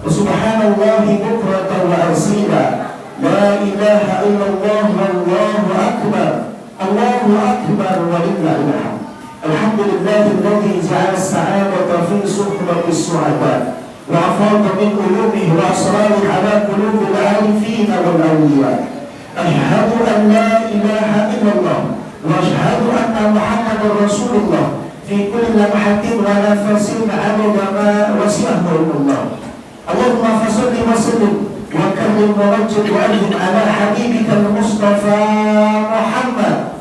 Subhanallahi bukratan wa asila. La ilaha illallah wallahu akbar. Allahu akbar walillahil hamd. Alhamdulillahilladzi ja'ala as-sa'adata fi suhbati as-su'ada wa afada min ulumihi wa asrarihi ala qulubil 'arifin wal awliya. Asyhadu an la ilaha illallah wa asyhadu anna Muhammadar Rasulullah fi kulli lamhatin wa nafasin 'adada ma wasi'ahu Allah. Allahumma fasholli wa sallim wa karrim wa wajjid wa ajid ala habibika al-Mustafa Muhammad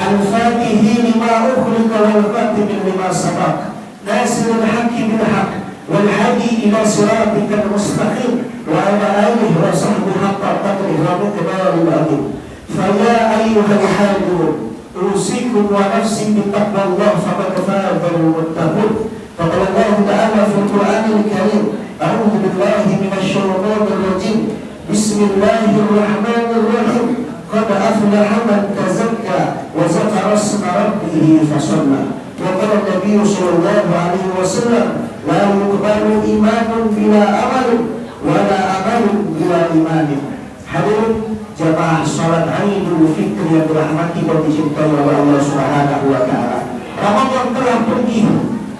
al-Fatihi lima ukhlika wal khatimi lima sabaq nasirul haqqi bil haqq wal hadi ila siratikal mustaqim wa ala alihi wa sahbihi haqqa qadrihi wa miqdaril azim. Fa ya ayyuhal hadirun usikum wa nafsi bi taqwallah faqad fazal muttaqun. Qala Allah ta'ala fil Qur'anil Karim, a'udzu billahi minasy syaithanir rajim. Bismillahirrahmanirrahim. Qad aflaha man tazakka wa zakara isma rabbih fasalla. Wa qala an-nabiy sallallahu alaihi wasallam, la yuqbalu imanun bila amalin wa la amalun bila imanin. Hadirin jamaah salat Idul Fitri yang dirahmati dan dicintai oleh Allah Subhanahu wa taala. Ramadan telah pergi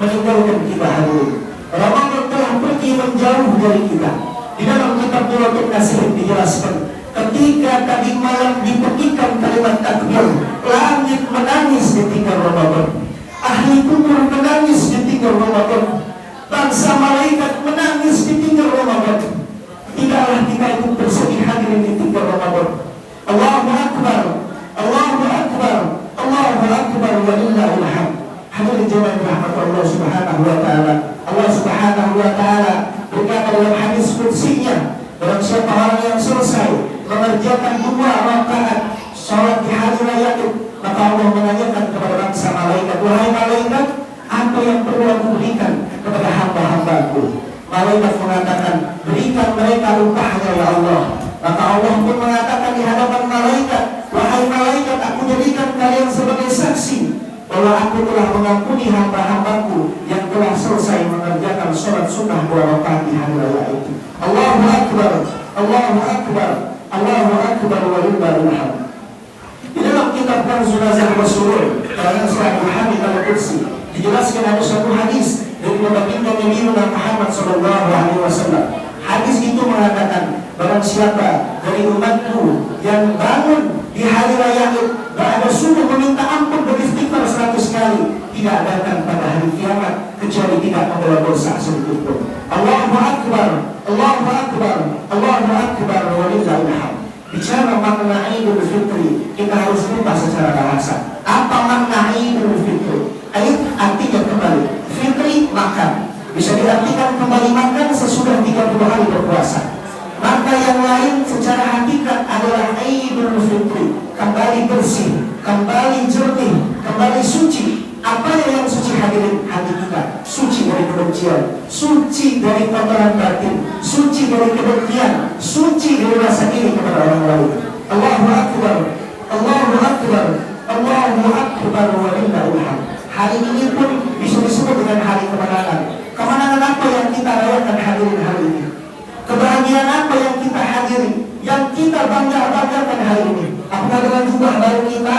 meninggalkan kita hadirin. Ramadan telah pergi menjauh dari kita. Di dalam kitab Nurul Nasir dijelaskan, ketika tadi malam dipetikkan kalimat takbir, langit menangis ketika Ramadan, ahli kubur menangis ketika Ramadan, bangsa malaikat menangis ketika Ramadan. Tidaklah kita itu bersedih hadirin ketika Ramadan. Allahu Akbar, Allahu Akbar, Allahu Akbar wa lillahil hamd. Hadirin jemaah rahmat Allah Subhanahu wa taala. Allah Subhanahu wa taala berkata dalam hadis qudsinya, barang siapa orang yang selesai mengerjakan 2 rakaat salat di hari raya itu, maka Allah menanyakan kepada bangsa malaikat, wahai malaikat, apa yang perlu aku berikan kepada hamba-hambaku? Malaikat mengatakan, berikan mereka upahnya ya Allah. Maka Allah pun mengatakan di hadapan malaikat, wahai malaikat, aku jadikan kalian sebagai saksi bahwa aku telah mengampuni hamba-hambaku yang telah selesai mengerjakan sholat sunnah 2 rakaat di hari raya itu. Allahu Akbar, Allahu Akbar, Allahu Akbar walillahil hamd. Di dalam kitab Kanzul Azhar wa Surur karangan Syekh Muhammad Al-Qudsi dijelaskan ada satu hadis dari baginda Nabi Muhammad sallallahu alaihi wasallam. Hadis itu mengatakan, barang siapa dari umatku yang bangun di hari raya ba'da subuh meminta ampun beristighfar 100 kali, tidak akan pada hari kiamat kecuali tidak membawa dosa sedikit pun. Allahu Akbar, Allahu Akbar, Allahu Akbar walillahil hamd. Bicara makna Idul Fitri, kita harus lupa secara bahasa. Apa makna Idul Fitri? Artinya kembali. Fitri makan. Bisa diartikan kembali makan sesudah 30 hari berpuasa. Maka yang lain secara hakikat adalah Idul Fitri, kembali bersih, kembali jernih, kembali suci. Apa yang suci hadirin? Hati kita suci dari kebencian, suci dari kotoran batin, suci dari kebencian, suci dari rasa iri kepada orang lain. Allahu Akbar, Allahu Akbar, Allahu Akbar walillahil hamd. Hari ini pun bisa disebut dengan hari kemenangan. Kemenangan apa yang kita rayakan hadirin hari ini? Kebahagiaan apa yang kita hadiri, yang kita banggakan hari ini? Apakah dengan jubah baru kita?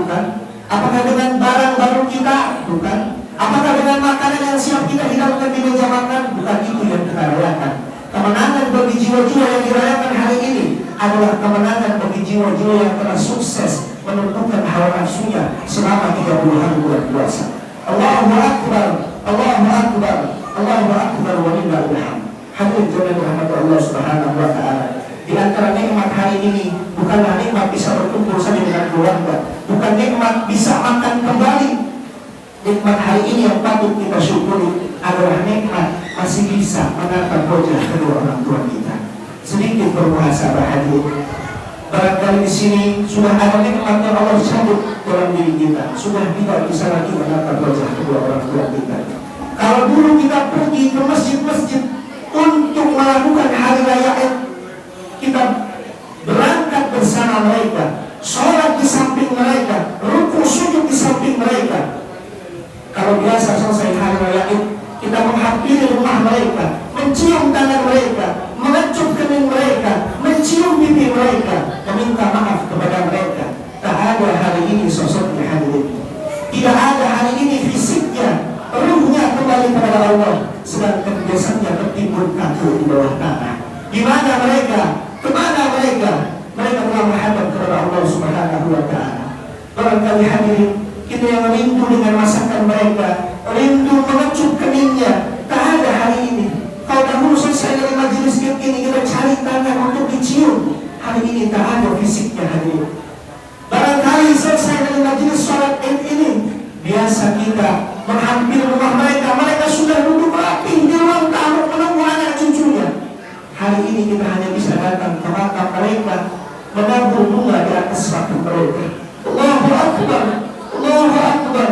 Bukan. Apakah dengan barang baru kita? Bukan. Apakah dengan makanan yang siap kita hidangkan di meja makan? Bukan itu yang kita rayakan. Kemenangan bagi jiwa-jiwa yang dirayakan hari ini adalah kemenangan bagi jiwa-jiwa yang telah sukses menentukan hawa nafsunya selama 30 hari bulan puasa. Allahu Akbar, Allahu Akbar, Allahu Akbar walillahil hamd. Hadirin jemaah rahmat Allah Subhanahu wa taala. Di antara nikmat hari ini bukanlah nikmat bisa berkumpul saja dengan keluarga, bukan nikmat bisa makan kembali. Nikmat hari ini yang patut kita syukuri adalah nikmat masih bisa menatap wajah kedua orang tua kita. Sedikit bermuhasabah hadirin. Barangkali di sini sudah ada nikmat yang Allah cabut dalam diri kita, sudah tidak bisa lagi menatap wajah kedua orang tua kita. Kalau dulu kita pergi ke masjid-masjid untuk melakukan hari raya, kita berangkat bersama mereka, sholat di samping mereka, ruku sujud di samping mereka. Kalau biasa selesai hari raya, kita menghampiri rumah mereka, mencium tangan mereka, mengecup kening mereka, mencium pipi mereka, meminta maaf kepada mereka. Tak ada hari ini sosoknya hadirin. Tidak ada hari ini fisiknya, ruhnya kembali kepada Allah, sedangkan jasadnya tertimbun kaku di bawah tanah. Di mana mereka? Kemana mereka? Mereka telah menghadap kepada Allah Subhanahu wa Ta'ala. Barangkali hadirin, kita yang rindu dengan masakan mereka, rindu mengecup keningnya. Tak ada hari ini. Kalau dahulu selesai dari majelis ini, kita cari tangan untuk dicium. Hari ini tak ada fisiknya hadirin. Barangkali selesai dari majelis sholat ini, biasa kita menghampiri rumah mereka. Mereka sudah duduk rapi di ruang tamu menunggu anak cucunya. Hari ini kita hanya bisa datang ke makam mereka, menabur bunga di atas makam mereka. Allahu Akbar, Allahu Akbar,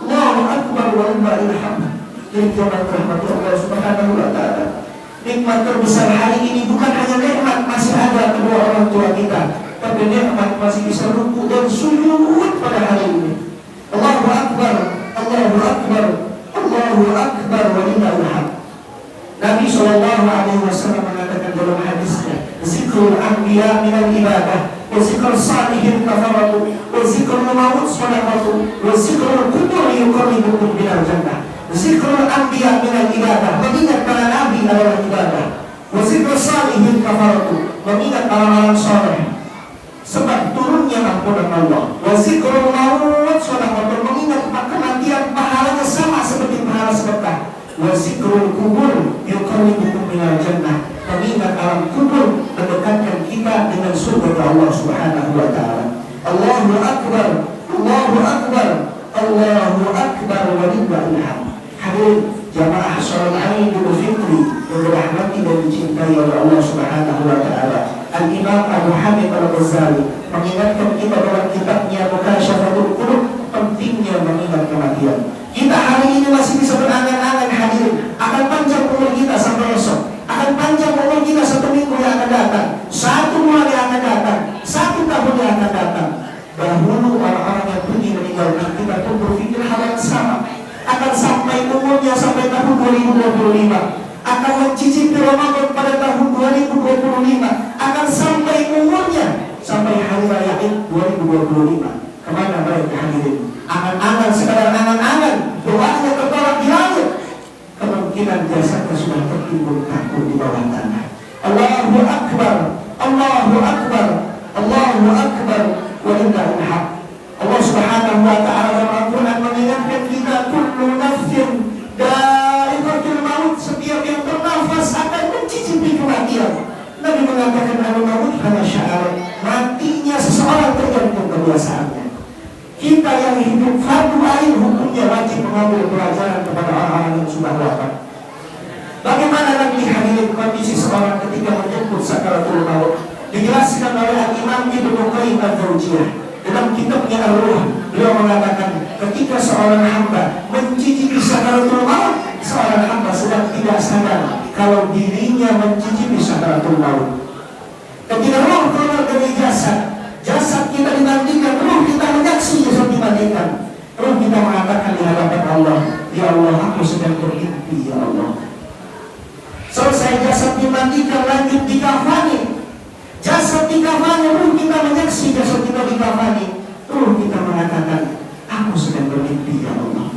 Allahu Akbar, walillahil hamd. Nikmat rahmat Allah Subhanahu wa Ta'ala. Nikmat terbesar hari ini bukan hanya nikmat masih ada kedua orang tua kita, tapi nikmat masih bisa ruku dan sujud pada hari ini. Allahu Akbar, Allahu Akbar, Allahu Akbar, walillahil hamd. Nabi SAW mengatakan dalam hadisnya, zikrul anbiya minal ibadah, wa zikrul salihin kafaratu, wa zikrul maut sadaqatu, wa zikrul kubur yuqarribukum minal jannah. Zikrul anbiya minal ibadah, mengingat para nabi adalah ibadah. Wa zikrul salihin kafaratu, mengingat orang-orang soleh sebab turunnya ampunan Allah. Wa zikrul maut sadaqatu, mengingat kematian pahalanya sama seperti pahala sedekah. Wa zikrul kubur yuqarribukum minal jannah, mengingat alam kubur mendekatkan kita dengan surga Allah Subhanahu wa Ta'ala. Allahu Akbar, Allahu Akbar, Allahu Akbar, walillahil hamd. Hadirin jamaah salat Idul Fitri yang dirahmati dan dicintai oleh Allah Subhanahu wa Ta'ala. Al-Imam Abu Hamid Al-Ghazali mengingatkan kita dalam kitabnya Mukasyafatul Qulub pentingnya mengingat kematian. Kita hari ini masih bisa berangan-angan hadirin, akan panjang umur kita sampai esok, akan panjang umur kita 1 minggu yang akan datang, 1 bulan yang akan datang, 1 tahun yang akan datang. Dahulu orang-orang yang pergi meninggalkan kita pun berpikir hal yang sama, akan sampai umurnya sampai tahun 2025, akan mencicipi Ramadan pada tahun 2025, akan sampai umurnya sampai hari raya Id 2025. Kemana mereka hadirin? Angan-angan, sekadar angan-angan, doanya tertolak di langit. Kemungkinan jasadnya sudah tertimbun kaku di bawah tanah. Allahu Akbar, Allahu Akbar, Allahu Akbar, walillahil hamd. Allah Subhanahu wa Ta'ala dalam Al-Quran mengingatkan kita, kullu nafsin dha'iqatul maut, setiap yang bernafas akan mencicipi kematian. Nabi mengatakan al-maut hanya syarat, matinya seseorang tergantung kebiasaannya. Kita yang hidup fardu ain hukumnya wajib mengambil pelajaran kepada orang-orang yang sudah wafat. Bagaimana nanti hadirin kondisi seorang ketika menjemput sakaratul maut? Dijelaskan oleh Imam Ibnu Qayyim al-Jauziyah dalam kitabnya Ar-Ruh. Beliau mengatakan ketika seorang hamba mencicipi sakaratul maut, seorang hamba sedang tidak sadar kalau dirinya mencicipi sakaratul maut. Ketika roh keluar dari jasad, jasad kita dimandikan, ruh kita menyaksi jasad dimandikan. Ruh kita mengatakan di hadapan Allah, ya Allah, aku sedang bermimpi, ya Allah. Selesai jasad dimandikan, lanjut dikafani. Jasad dikafani, ruh kita menyaksi jasad kita dikafani. Ruh kita mengatakan, aku sedang bermimpi, ya Allah.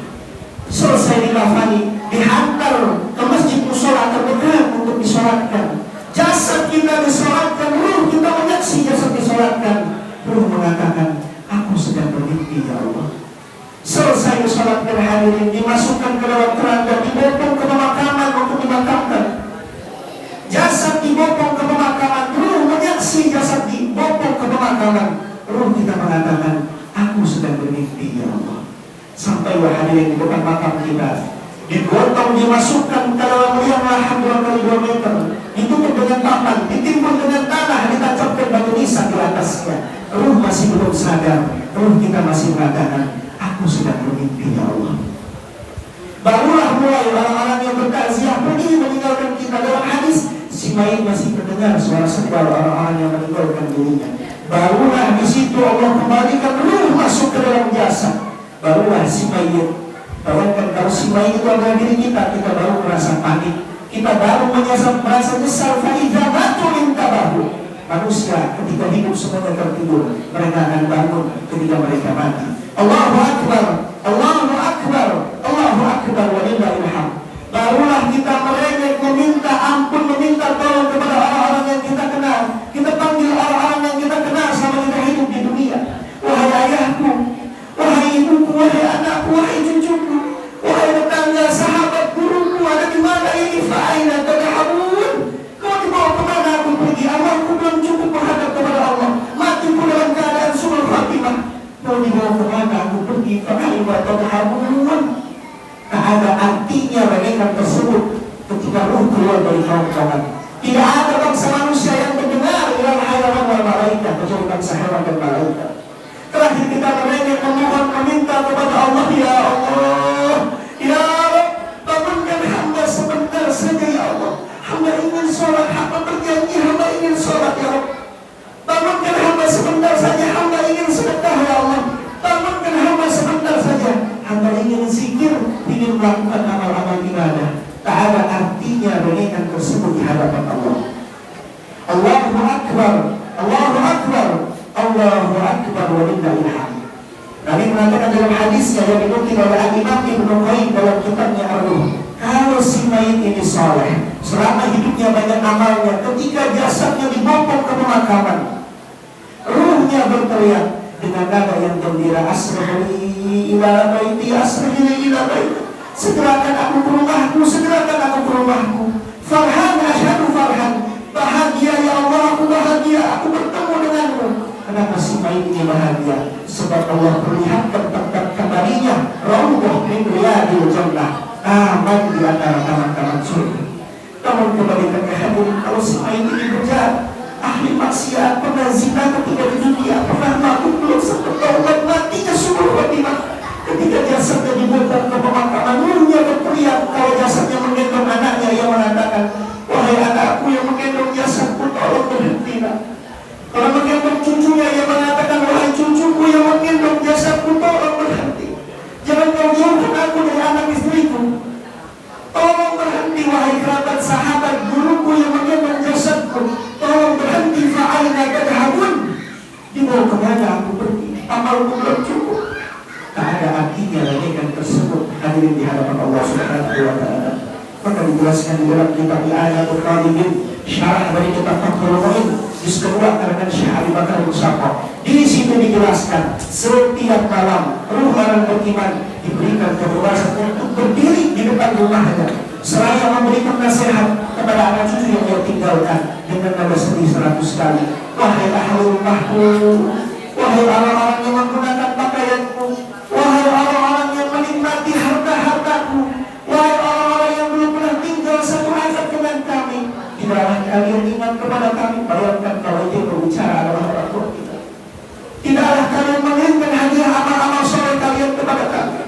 Selesai dikafani, dihantar ke masjid mushola terdekat untuk disolatkan. Jasad kita disolatkan, ruh kita menyaksi jasad disolatkan. Ruh mengatakan, aku sedang bermimpi, ya Allah. Selesai disolatkan hadirin, dimasukkan ke dalam keranda, dibopong ke pemakaman untuk dimakamkan. Jasad dibopong ke pemakaman, ruh menyaksi jasad dibopong ke pemakaman. Ruh kita mengatakan, aku sedang bermimpi, ya Allah. Sampai hadirin di depan makam kita, digotong, dimasukkan ke dalam liang lahan 2 kali 2 meter, ditutup dengan papan, ditimbun dengan tanah, ditancapkan batu nisan di atasnya. Ruh masih belum sadar, ruh kita masih mengatakan, aku sedang bermimpi, ya Allah. Barulah mulai orang-orang yang bertakziah pergi meninggalkan kita. Dalam hadis, si mayit masih terdengar suara sebar orang-orang yang meninggalkan dirinya. Barulah di situ Allah kembalikan ruh masuk ke dalam jasad. Barulah si mayit, bayangkan kalau si mayit itu adalah diri kita, kita baru merasa panik, Kita baru merasa nyesal fa'idha matu intabahu. Manusia ketika hidup semuanya tertidur, mereka akan bangun ketika mereka mati. Allahu Akbar, Allahu Akbar, Allahu Akbar, walillahil hamd. Barulah kita merengek, meminta ampun, meminta tolong kepada orang-orang yang kita kenal. Kita panggil orang-orang yang kita kenal selama kita hidup di dunia. Wahai ayahku, wahai ibuku, wahai anakku, wahai cucuku, wahai tetangga, sahabat, guruku, ada di mana ini? Fa'aina tadhabun? Kau dibawa kemana aku pergi? Amalku belum cukup menghadap kepada Allah. Matiku dalam keadaan suul khatimah. Kau dibawa kemana aku pergi? Fa'aina tadhabun? Tak ada artinya mereka tersebut ketika ruh keluar dari kawan-kawan. Tidak ada bangsa manusia yang mendengar ilal hayawan wal malaikat, kecuali bangsa hewan dan malaikat. Terakhir kita merengek, memohon, meminta kepada Allah, ya Allah, ya Rabb, bangunkan hamba sebentar saja ya Allah. Hamba ingin sholat, hamba berjanji, hamba ingin sholat ya Rabb. Bangunkan hamba sebentar saja, hamba ingin sedekah ya Allah. Bangunkan hamba sebentar saja, hamba ingin zikir, ingin melakukan amal-amal ibadah. Tak ada artinya rengekan tersebut di hadapan Allah. Allahu Akbar, Allahu Akbar, Allahu Akbar, walillahil hamd. Nabi mengatakan dalam hadisnya yang dinukil oleh Imam Ibnu Qayyim dalam kitabnya Ar-Ruh, kalau si mayit ini saleh, selama hidupnya banyak amalnya, ketika jasadnya dibopong ke pemakaman, ruhnya berteriak dengan nada yang gembira, asrihli ila baiti, asrihli ila baiti, segerakan aku ke rumahku, segerakan aku ke rumahku. Farhan, asyhadu farhan, bahagia ya Allah, aku bahagia, aku bertemu denganmu. Kenapa si mayit ini bahagia? Sebab Allah perlihatkan tempat kembalinya raudhah min riyadil jannah, taman di antara taman-taman surga. Namun kembalikan ke hadirin, kalau si mayit ini berjalan ahli maksiat, pernah zina ketika di dunia, pernah mabuk, belum sempat taubat, matinya suul khatimah. Ketika jasadnya dibopong ke pemakaman, ruhnya berteriak. Kalau jasadnya menggendong anaknya, ia mengatakan, wahai anakku yang menggendong jasadku, tolong berhentilah. Kalau menggendong cucunya, ia mengatakan, wahai cucuku yang menggendong jasadku, tolong berhenti. Jangan kau jauhkan aku dari anak istriku. Tolong berhenti, wahai kerabat, sahabat, guruku yang menggendong jasadku, tolong berhenti. Fa'aina tadhabun? Dibawa kemana aku pergi? Amalku belum cukup. Tak ada artinya rengekan tersebut hadirin di hadapan Allah Subhanahu wa ta'ala. Maka dijelaskan di dalam kitab I'anatul Talibin, syarah dari kitab Fathul Mu'in, juz kedua karangan Syekh Abi Bakar Musaqqaf. Di situ dijelaskan setiap malam ruh orang beriman diberikan kebebasan untuk berdiri di depan rumahnya, seraya memberikan nasihat kepada anak cucu yang dia tinggalkan dengan nada sedih 100 kali. Wahai ahli rumahku, wahai orang-orang yang menggunakan pakaianku, wahai orang-orang yang menikmati harta-hartaku, wahai orang-orang yang belum pernah tinggal satu azab dengan kami, tidaklah kalian ingat kepada kami. Bayangkan kalau dia berbicara adalah orang tua kita. Tidaklah kalian menginginkan hadiah amal-amal soleh kalian kepada kami.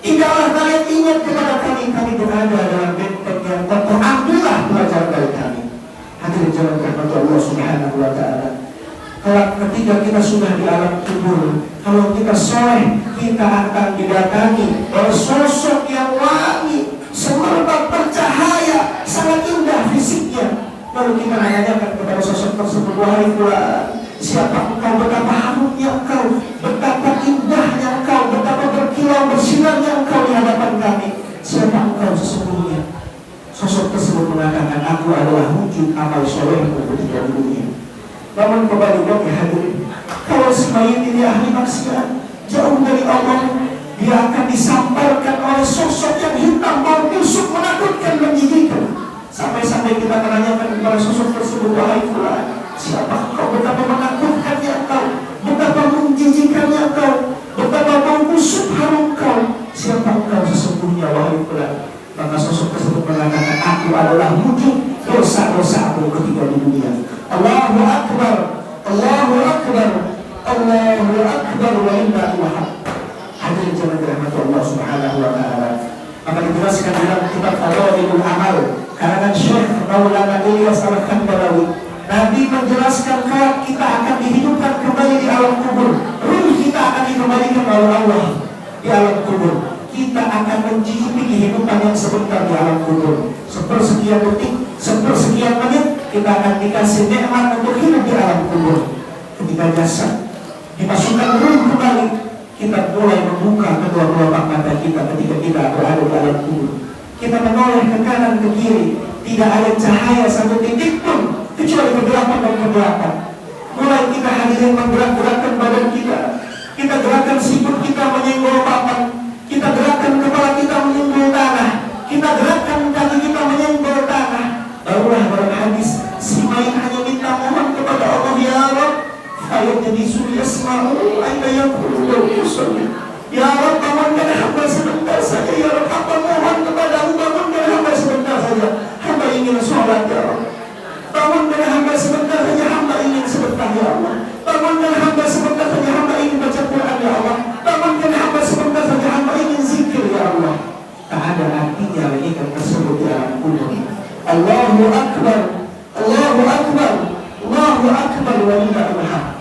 Tidaklah kalian ingat kepada kami. Kami berada dalam benteng yang kokoh. Ambillah pelajaran dari kami. Hadirin jalan rahmat Allah Subhanahu wa ta'ala. Kelak ketika kita sudah di alam kubur, kalau kita soleh, kita akan didatangi oleh sosok yang wangi, semerbak bercahaya, sangat indah fisiknya. Lalu kita menanyakan kepada sosok tersebut, wahai fulan, siapa engkau, betapa harumnya engkau, betapa indahnya engkau, betapa berkilau bersinarnya engkau di hadapan kami. Siapa engkau sesungguhnya? Sosok tersebut mengatakan, aku adalah wujud amal solehku ketika di dunia. Namun kembali lagi hadirin, kalau si mayit ini ahli maksiat, jauh dari Allah, dia akan disamparkan oleh sosok yang hitam, bau busuk, menakutkan, menjijikkan. Sampai-sampai kita menanyakan kepada sosok tersebut, wahai fulan, siapa engkau, betapa menakutkannya engkau, betapa menjijikannya engkau, betapa bau busuk harum engkau. Siapa engkau sesungguhnya, wahai fulan? Maka sosok tersebut mengatakan, aku adalah wujud dosa-dosaku ketika di dunia. Allahu Akbar, Allahu Akbar, Allahu Akbar, wa lillahi hamd. Hadirin jemaah dirahmati Allah Subhanahu wa ta'ala. Maka dijelaskan dalam kitab Fadailul Amal karangan Syekh Maulana Ilyas Al-Kandalawi, Nabi menjelaskan kalau kita akan dihidupkan kembali di alam kubur, ruh kita akan dikembalikan oleh Allah di alam kubur. Kita akan mencicipi kehidupan yang sebentar di alam kubur. Sepersekian detik, sepersekian menit, kita akan dikasih nikmat untuk hidup di alam kubur. Ketika jasad dimasukkan ruh kembali, kita mulai membuka kedua kelopak mata kita ketika kita berada di alam kubur. Kita menoleh ke kanan ke kiri, tidak ada cahaya satu titik pun kecuali kegelapan dan kegelapan. Mulai kita hadirin menggerak-gerakkan badan kita. Kita gerakan siput kita menyenggol papan. Kita gerakan kepala kita menyenggol tanah. Kita gerakan kaki kita menyenggol tanah. Barulah dalam hadis, si main hanya minta mohon kepada Allah, ya Rabb, ayat jadi surya semau, ayat yang perlu ya Rabb, bangunkan hamba sebentar saja. Ya Rabb, hamba mohon kepadamu, bangunkan hamba sebentar saja. Hamba ingin sholat, ya Rabb. Bangunkan hamba sebentar saja, hamba ingin sebentar, ya Allah. Bangunkan hamba sebentar saja, hamba ingin baca Quran, ya Allah. Bangunkan hamba sebentar saja, hamba ingin zikir, ya Allah. Tak ada artinya mengingat tersebut di alam kubur. Allahu Akbar, Allahu Akbar, Allahu Akbar, walillahil hamd.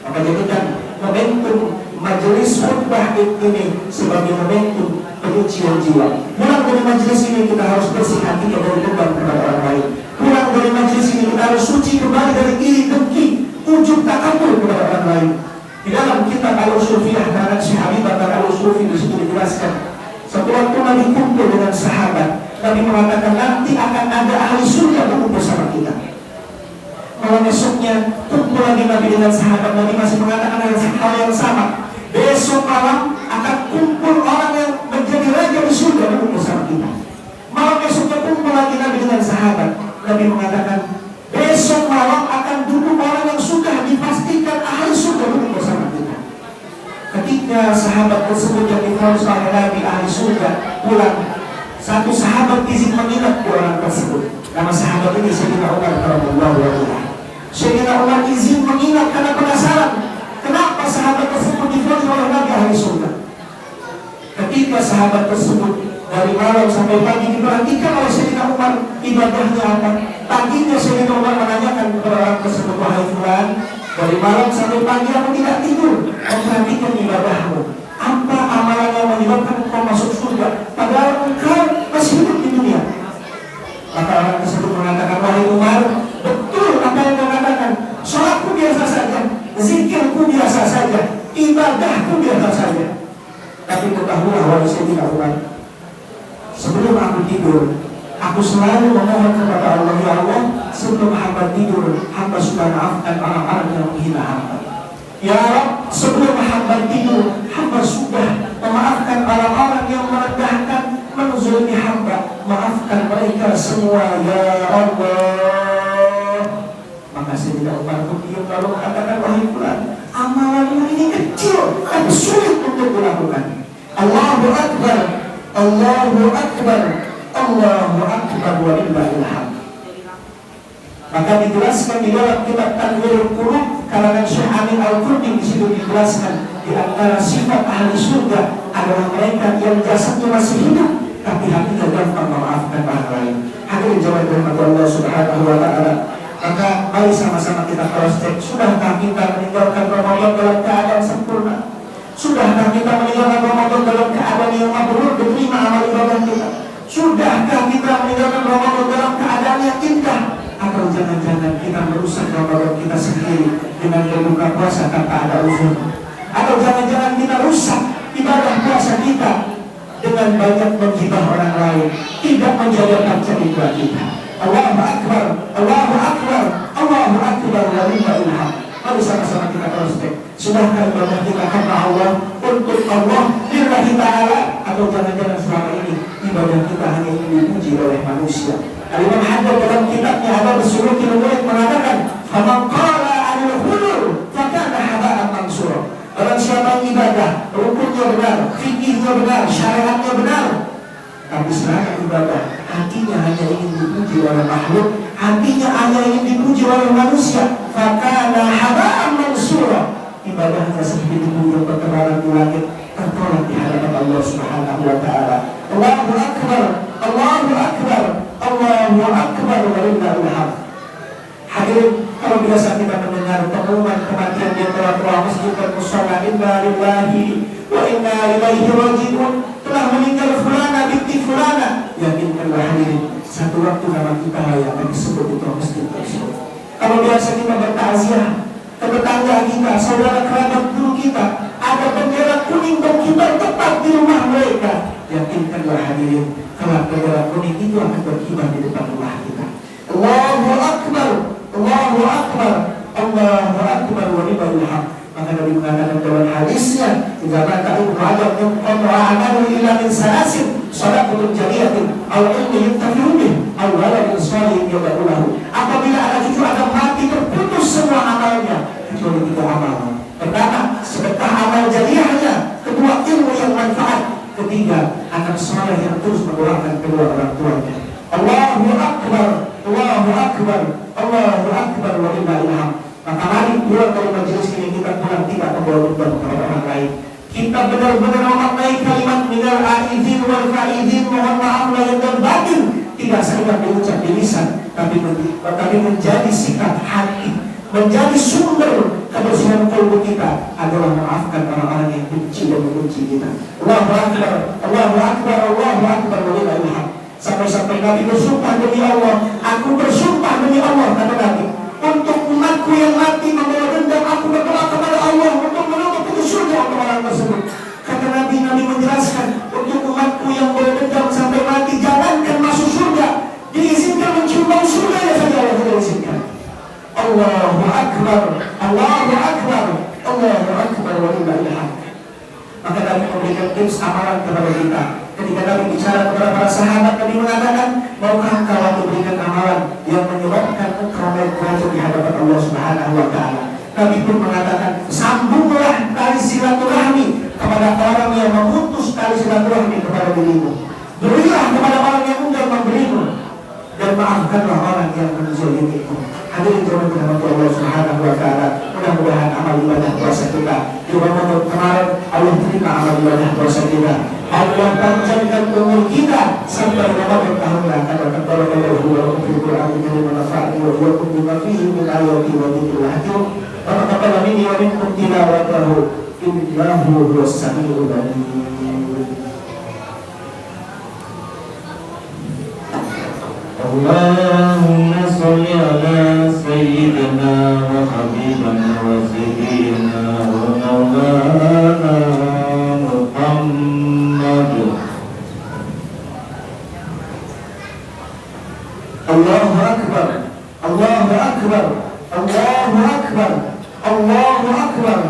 Maka jadikan momentum majelis khutbah ini sebagai momentum penyucian jiwa. Pulang dari majelis ini kita harus bersih hati dari beban kepada orang lain. Pulang dari majelis ini kita harus suci kembali dari iri, dengki, ujub, takabur kepada orang lain. Di dalam kitab Al-Usufiyah karangan Syekh Habibah Al-Usufi di situ dijelaskan, satu waktu Nabi kumpul dengan sahabat, Nabi mengatakan nanti akan ada ahli surga berkumpul bersama kita. Kalau besoknya kumpul lagi Nabi dengan sahabat, Nabi masih mengatakan hal yang sama. Besok malam akan kumpul orang yang menjadi raja di surga berkumpul bersama kita. Malam besoknya kumpul lagi Nabi dengan sahabat, Nabi mengatakan besok malam akan duduk orang yang sudah dipastikan ahli surga berkumpul bersama kita. Ketika sahabat tersebut yang difonis oleh Nabi ahli surga pulang, satu sahabat izin menginap di orang tersebut. Nama sahabat ini Sayyidina Umar radhiyallahu anhu. Sayyidina Umar izin menginap karena penasaran kenapa sahabat tersebut difonis oleh Nabi ahli surga. Ketika sahabat tersebut dari malam sampai pagi diperhatikan oleh Sayyidina Umar ibadahnya apa. Paginya Sayyidina Umar menanyakan kepada orang tersebut, wahai fulan, dari malam sampai pagi aku tidak tidur memperhatikan ibadahmu. Apa amalan yang menyebabkan engkau masuk surga padahal engkau masih hidup di dunia? Maka orang tersebut mengatakan, wahai Umar, betul apa yang kau katakan. Sholatku biasa saja, zikirku biasa saja, ibadahku biasa saja. Tapi ketahuilah wahai Sayyidina Umar, sebelum aku tidur, aku selalu memohon kepada Allah, ya Allah, sebelum hamba tidur, hamba sudah maafkan orang-orang yang menghina hamba. Ya Rabb, sebelum hamba tidur, hamba sudah memaafkan orang-orang yang merendahkan, menzalimi hamba. Maafkan mereka semua, ya Allah. Maka Sayyidina Umar pun diam lalu mengatakan, wahai fulan, amalanmu ini kecil tapi sulit untuk dilakukan. Allahu Akbar, Allahu Akbar, Allahu Akbar, walillahil hamd. Maka dijelaskan di dalam kitab Tanwirul Qulub karangan Syekh Amin Al-Qurdi, di situ dijelaskan di antara sifat ahli surga adalah mereka yang jasadnya masih hidup tapi hatinya gampang memaafkan orang lain. Hadirin jemaah rahmat Allah Subhanahu wa taala. Maka mari sama-sama kita cross check, sudahkah kita meninggalkan Ramadan dalam keadaan sempurna? Sudahkah kita meninggalkan Ramadan dalam keadaan yang mabrur, diterima amal ibadah kita? Sudahkah kita meninggalkan Ramadan dalam keadaan yang indah? Atau jangan-jangan kita merusak Ramadan kita sendiri dengan berbuka puasa tanpa ada uzur? Atau jangan-jangan kita rusak ibadah puasa kita dengan banyak menghibah orang lain, tidak menjaga kebaikan kita? Allahu Akbar, Allahu Akbar, Allahu Akbar, walillahil hamd. Mari sama-sama kita cross check. Sudahkah ibadah kita karena Allah, untuk Allah, lillahi ta'ala? Atau jangan-jangan selama ini ibadah kita hanya ingin dipuji oleh manusia? Al-Imam Haddad dalam kitabnya Adab Sulukil Murid mengatakan, faman qala anil hulul fakana haba'an mansura. Barang siapa ibadah, rukunnya benar, fikihnya benar, syariatnya benar, tapi selama ibadah hatinya hanya ingin dipuji oleh makhluk, hatinya hanya ingin dipuji oleh manusia, fakana haba'an mansura. Ibadahnya seperti burung bertebaran di langit, tertolak di hadapan Allah Subhanahu wa taala. Allahu Akbar, Allahu Akbar, Allahu Akbar, walillahil hamd. Hadirin, kalau biasa kita mendengar pengumuman kematian di antara masjid dan mushola, inna lillahi wa inna ilaihi raji'un, telah telah meninggal fulana binti fulana, yakinkanlah hadirin, satu waktu nama kita yang akan disebut di masjid tersebut. Kalau biasa kita bertakziah ke tetangga kita, saudara kerabat guru kita, ada bendera kuning dan kita tetap di rumah mereka, yakinkanlah hadirin, kalau bendera kuning itu akan berkibar di depan rumah kita. Allahu Akbar, Allahu Akbar, Allahu Akbar wa lillahi alhamd. Maka Nabi mengatakan dalam hadisnya, jika mata Ibnu Hajar yuqadu amalu illa min salasin, sadaqatun jariyatin, aw ilmin yuntafi'u bih, aw waladin shalihin yad'u lahu. Apabila ada cucu Adam mati, terputus semua amalnya kecuali 3 amal. Pertama, sedekah amal jariyahnya. Kedua, ilmu yang manfaat. Ketiga, anak saleh yang terus mendoakan kedua orang tuanya. Allahu Akbar, Allahu Akbar, Allahu Akbar wa lillahi alhamd. Maka mari pulang dari majelis ini kita pulang tidak membawa beban kepada orang lain. Kita benar-benar memaknai kalimat minal aidin wal faidin, mohon maaf lahir dan batin, tidak sekedar diucap di lisan, tapi menjadi sikap hati, menjadi sumber kebersihan kalbu kita adalah memaafkan orang-orang yang benci dan membenci kita. Allahu Akbar, Allahu Akbar, Allahu Akbar wa lillahi alhamd. Sampai-sampai Nabi bersumpah demi Allah, aku bersumpah demi Allah, kata Nabi, untuk umatku yang mati membawa dendam, aku berdoa kepada Allah untuk menutup pintu surga untuk orang tersebut. Kata Nabi menjelaskan, untuk umatku yang bawa dendam sampai mati, jangankan masuk surga, diizinkan mencium bau surga saja Allah tidak izinkan. Allahu Akbar, Allahu Akbar, Allahu Akbar wa lillahi alhamd. Maka Nabi memberikan tips amalan kepada kita. Ketika Nabi bicara kepada para sahabat, Nabi mengatakan, maukah engkau memberikan amalan yang menyebabkan engkau naik derajat di hadapan Allah Subhanahu wa Ta'ala? Nabi pun mengatakan, sambunglah tali silaturahmi kepada orang yang memutus tali silaturahmi kepada dirimu. Berilah kepada orang yang enggan memberimu, dan maafkanlah orang yang menzalimimu. Hadirin jemaah dirahmati Allah Subhanahu wa Ta'ala, mudah-mudahan amal ibadah puasa kita di Ramadan kemarin Allah terima amal ibadah puasa kita. Allah panjangkan umur kita sampai Ramadan tahun yang akan datang. Barakallahu wa fil Qur'anil karim wa nafa'ani wa iyyakum bima fihi min ayati wa dzikril hakim. Wa taqabbal minni wa minkum tilawatahu innahu huwas samiul alim. Allahumma sholli ala sayyidina wa habibina wa sayyidina wa maulana Muhammad. Allahu Akbar, Allahu Akbar, Allahu Akbar, Allahu Akbar,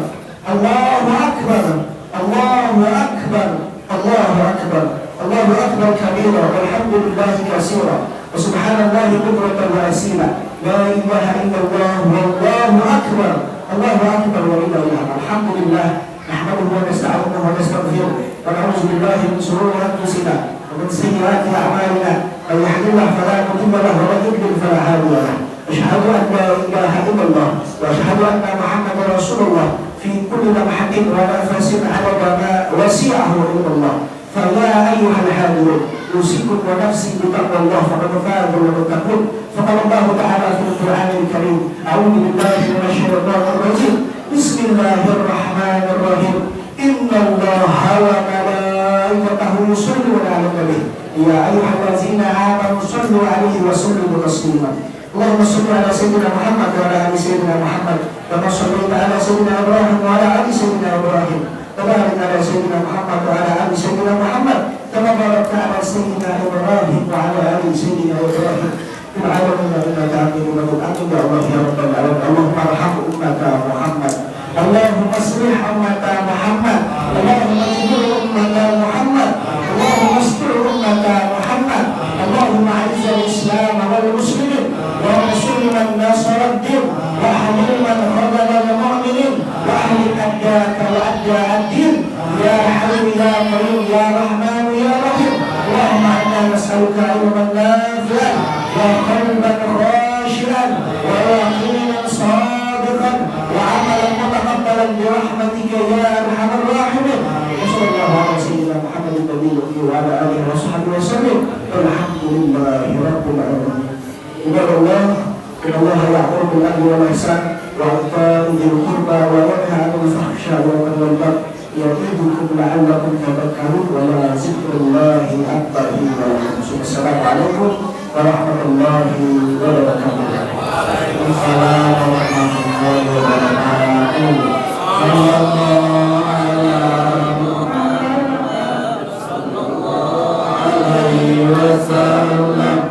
Allahu Akbar, Allahu Akbar, Allahu Akbar, Allahu Akbar kabira, walhamdulillahi katsira. Subhanallahi bukratan wa asila. La ilaha illallah wallahu akbar. Allahu akbar wa lillahi alhamd. Alhamdulillah nahmaduhu wa nasta'inuhu wa nastaghfiruh wa na'udzu billahi min shururi anfusina wa min sayyiati a'malina. Man yahdihillahu fala mudilla lahu wa man yudlil fala hadiya lahu. Asyhadu an la ilaha illallah wa asyhadu anna Muhammadar Rasulullah fi kulli lamhatin wa nafasin 'adada ma wasi'ahu illallah. فيا أيها الحاضرون أوصيكم ونفسي بتقوى الله فقد فاز المتقون. فقال الله تعالى في القرآن الكريم أعوذ بالله من الشيطان الرجيم بسم الله الرحمن الرحيم إن الله وملائكته يصلون على النبي يا أيها الذين آمنوا صلوا عليه وسلموا تسليما. اللهم صل على سيدنا محمد وعلى آل سيدنا محمد كما صليت على سيدنا إبراهيم وعلى آل سيدنا إبراهيم وبارك على سيدنا محمد وعلى آل سيدنا محمد كما باركت على سيدنا إبراهيم وعلى آل سيدنا إبراهيم في العالمين إنك حميد مجيد. آمين يا الله يا رب العالمين. اللهم ارحم أمة محمد، اللهم اصلح أمة محمد، اللهم اجبر أمة محمد، اللهم استر أمة محمد، اللهم أعز الإسلام والمسلمين وانصر من نصر الدين واحمل من خذل المؤمنين واحمل أداك وأداء الدين يا حي يا قيوم يا رحمن يا رحيم. اللهم إنا نسألك علما نافعا وقلبا خاشعا ويقينا صادقا وعملا متقبلا برحمتك يا أرحم الراحمين. وصلى الله على سيدنا محمد النبي وعلى آله وصحبه وسلم والحمد لله رب العالمين. عباد الله إن الله يأمر بالعدل والإحسان وإيتاء ذي القربى وينهى عن الفحشاء والمنكر والبغي يعظكم لعلكم تذكرون ولذكر Wassalamualaikum warahmatullahi wabarakatuh. Assalamualaikum warahmatullahi wabarakatuh. Sallallahu alaihi wasallam.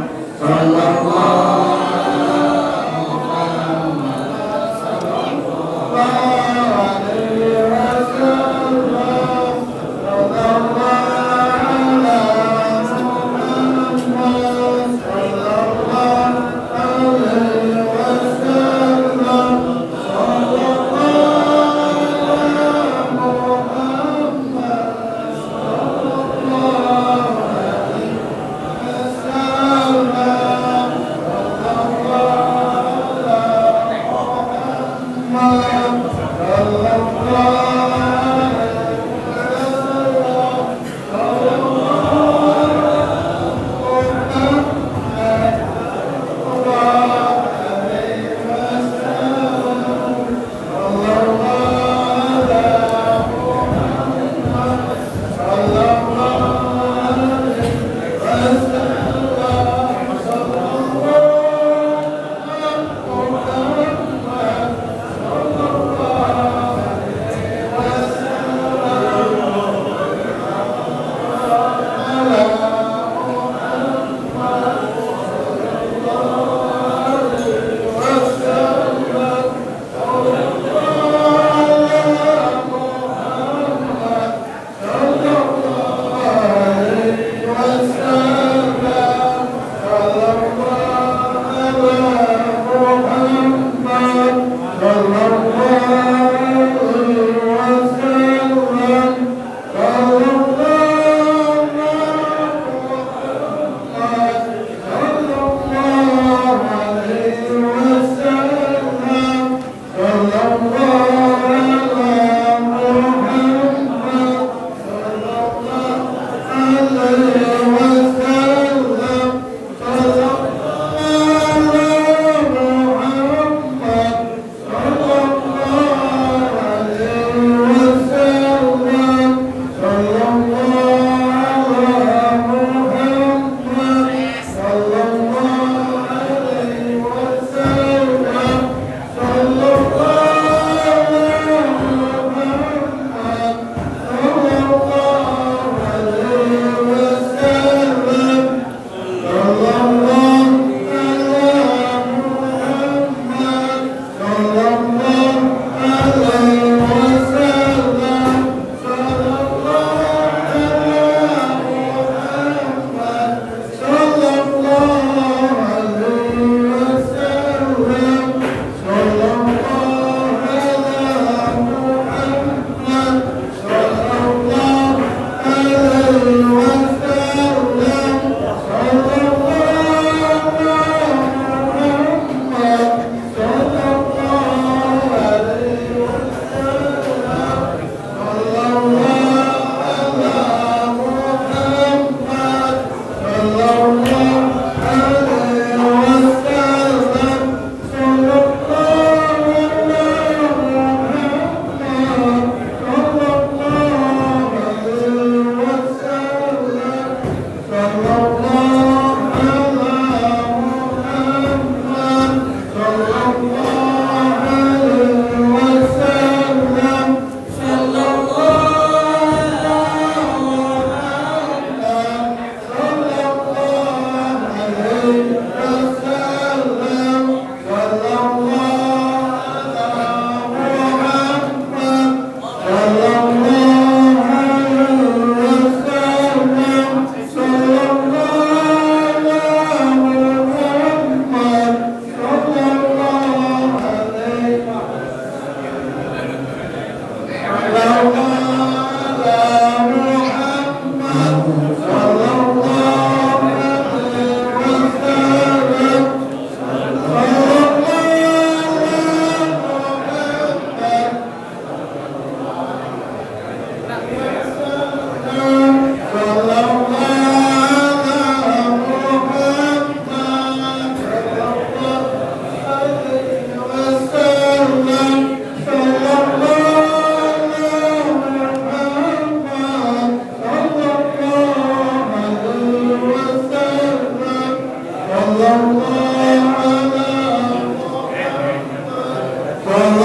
Allah